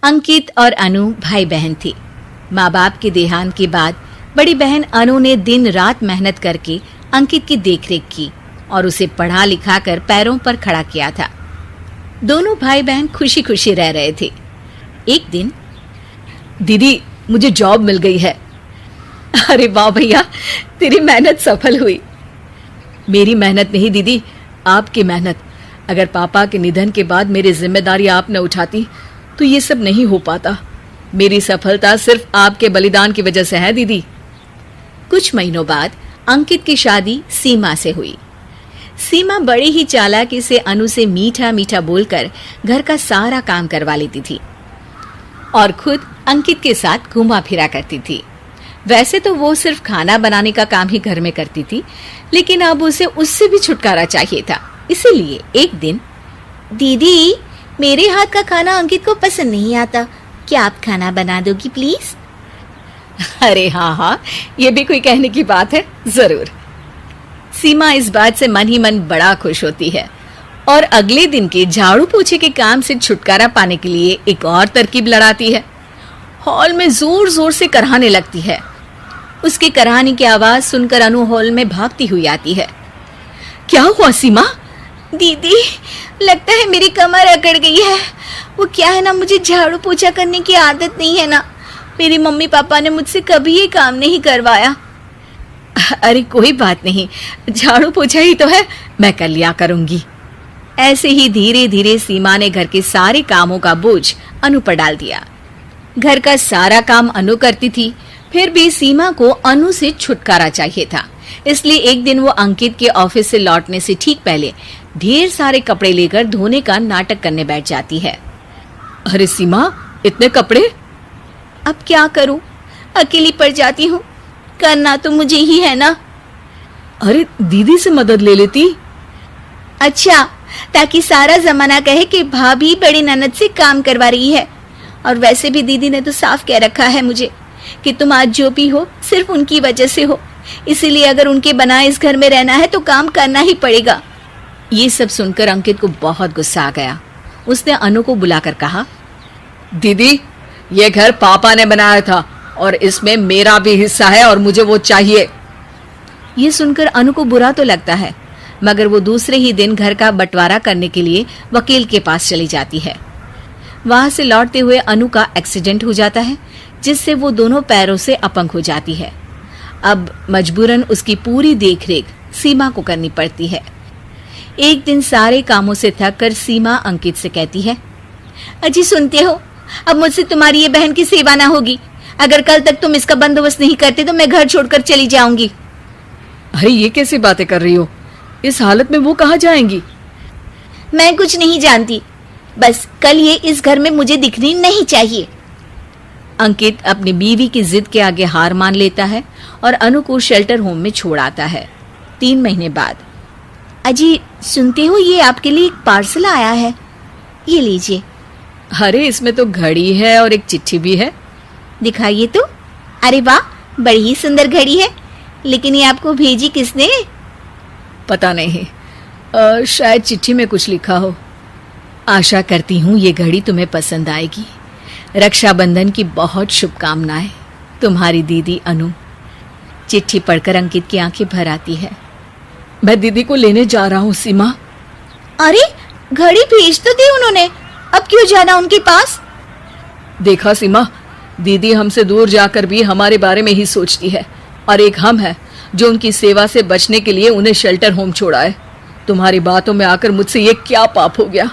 अंकित और अनु भाई बहन थे। माँ बाप के देहांत के बाद बड़ी बहन अनु ने दिन रात मेहनत करके अंकित की देखरेख की और उसे पढ़ा लिखा कर पैरों पर खड़ा किया था। दोनों भाई बहन खुशी खुशी रह रहे थे। एक दिन, दीदी मुझे जॉब मिल गई है। अरे वाह भैया, तेरी मेहनत सफल हुई। मेरी मेहनत नहीं दीदी, आपकी मेहनत। अगर पापा के निधन के बाद मेरी जिम्मेदारी आप न उठाती तो ये सब नहीं हो पाता। मेरी सफलता सिर्फ आपके बलिदान की वजह से है दीदी। कुछ महीनों बाद अंकित की शादी सीमा से हुई। सीमा बड़ी ही चालाकी से अनु से मीठा मीठा बोलकर घर का सारा काम करवा लेती थी और खुद अंकित के साथ घुमा फिरा करती थी। वैसे तो वो सिर्फ खाना बनाने का काम ही घर में करती थी, लेकिन अब उसे उससे भी छुटकारा चाहिए था। इसीलिए एक दिन, दीदी मेरे हाथ का खाना अंकित को पसंद नहीं आता, क्या आप खाना बना दोगी प्लीज? अरे हाँ, ये भी कोई कहने की बात है, जरूर। सीमा इस बात से मन ही मन बड़ा खुश होती है और अगले दिन के झाड़ू पोछे के काम से छुटकारा पाने के लिए एक और तरकीब लड़ाती है। हॉल में जोर जोर से कराहने लगती है। उसके कराहने की आवाज सुनकर अनु हॉल में भागती हुई आती है। क्या हुआ सीमा? दीदी लगता है मेरी कमर अकड़ गई है। वो क्या है ना, मुझे झाड़ू पोछा करने की आदत नहीं है ना। मेरी मम्मी पापा ने मुझसे कभी ये काम नहीं करवाया। अरे कोई बात नहीं, झाड़ू पोछा ही तो है, मैं कर लिया करूंगी। ऐसे ही धीरे धीरे सीमा ने घर के सारे कामों का बोझ अनु पर डाल दिया। घर का सारा काम अनु करती थी, फिर भी सीमा को अनु से छुटकारा चाहिए था। इसलिए एक दिन वो अंकित के ऑफिस से लौटने से ठीक पहले ढेर सारे कपड़े लेकर धोने का नाटक करने बैठ जाती है। अरे सीमा, इतने कपड़े? अब क्या करूं, अकेली पड़ जाती हूँ। करना तो मुझे ही है ना। अरे दीदी से मदद ले लेती। अच्छा, ताकि सारा जमाना कहे कि भाभी बड़ी ननद से काम करवा रही है। और वैसे भी दीदी ने तो साफ कह रखा है मुझे कि तुम आज जो भी हो सिर्फ उनकी वजह से हो, इसीलिए अगर उनके बनाए इस घर में रहना है तो काम करना ही पड़ेगा। ये सब सुनकर अंकित को बहुत गुस्सा आ गया। उसने अनु को बुलाकर कहा, दीदी ये घर पापा ने बनाया था और इसमें मेरा भी हिस्सा है और मुझे वो चाहिए। ये सुनकर अनु को बुरा तो लगता है, मगर वो दूसरे ही दिन घर का बंटवारा करने के लिए वकील के पास चली जाती है। वहां से लौटते हुए अनु का एक्सीडेंट हो जाता है, जिससे वो दोनों पैरों से अपंग हो जाती है। अब मजबूरन उसकी पूरी देखरेख सीमा को करनी पड़ती है। एक दिन सारे कामों से थक कर सीमा अंकित से कहती है, अजी सुनते हो, अब मुझसे तुम्हारी ये बहन की सेवा ना होगी। अगर कल तक तुम इसका बंदोबस्त नहीं करते तो मैं घर छोड़कर चली जाऊंगी। अरे ये कैसी बातें कर रही हो? इस हालत में वो कहाँ जाएंगी? मैं कुछ नहीं जानती, बस कल ये इस घर में मुझे दिखनी नहीं चाहिए। अंकित अपनी बीवी की जिद के आगे हार मान लेता है और अनु को शेल्टर होम में छोड़ आता है। 3 महीने बाद, अजी सुनते हो, ये आपके लिए एक पार्सल आया है, ये लीजिए। अरे इसमें तो घड़ी है और एक चिट्ठी भी है। दिखाइए तो। अरे वाह, बड़ी ही सुंदर घड़ी है, लेकिन ये आपको भेजी किसने? पता नहीं, शायद चिट्ठी में कुछ लिखा हो। आशा करती हूँ ये घड़ी तुम्हें पसंद आएगी। रक्षाबंधन की बहुत शुभकामनाएं, तुम्हारी दीदी अनु। चिट्ठी पढ़कर अंकित की आंखें भर आती है। मैं दीदी को लेने जा रहा हूँ सीमा। अरे घड़ी भेज तो दी उन्होंने, अब क्यों जाना उनके पास? देखा सीमा, दीदी हमसे दूर जाकर भी हमारे बारे में ही सोचती है, और एक हम है जो उनकी सेवा से बचने के लिए उन्हें शेल्टर होम छोड़ा है। तुम्हारी बातों में आकर मुझसे ये क्या पाप हो गया?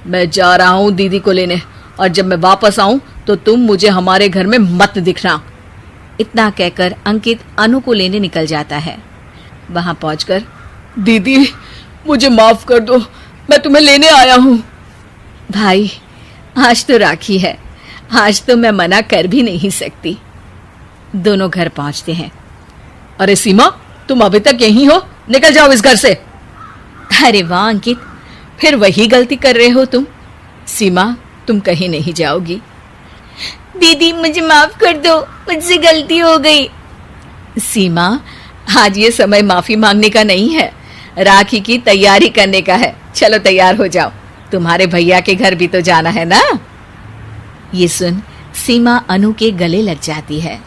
मैं जा रहा हूँ दीदी को लेने, और जब मैं वापस आऊं तो तुम मुझे हमारे घर में मत दिखना। इतना कहकर अंकित अनु को लेने निकल जाता है। वहां पहुंचकर, दीदी मुझे माफ कर दो, मैं तुम्हें लेने आया हूँ। भाई आज तो राखी है, आज तो मैं मना कर भी नहीं सकती। दोनों घर पहुंचते हैं। अरे सीमा, तुम अभी तक यहीं हो? निकल जाओ इस घर से। अरे वाह अंकित, फिर वही गलती कर रहे हो तुम। सीमा, तुम कहीं नहीं जाओगी। दीदी मुझे माफ कर दो, मुझसे गलती हो गई। सीमा, आज ये समय माफी मांगने का नहीं है, राखी की तैयारी करने का है। चलो तैयार हो जाओ, तुम्हारे भैया के घर भी तो जाना है ना। ये सुन सीमा अनु के गले लग जाती है।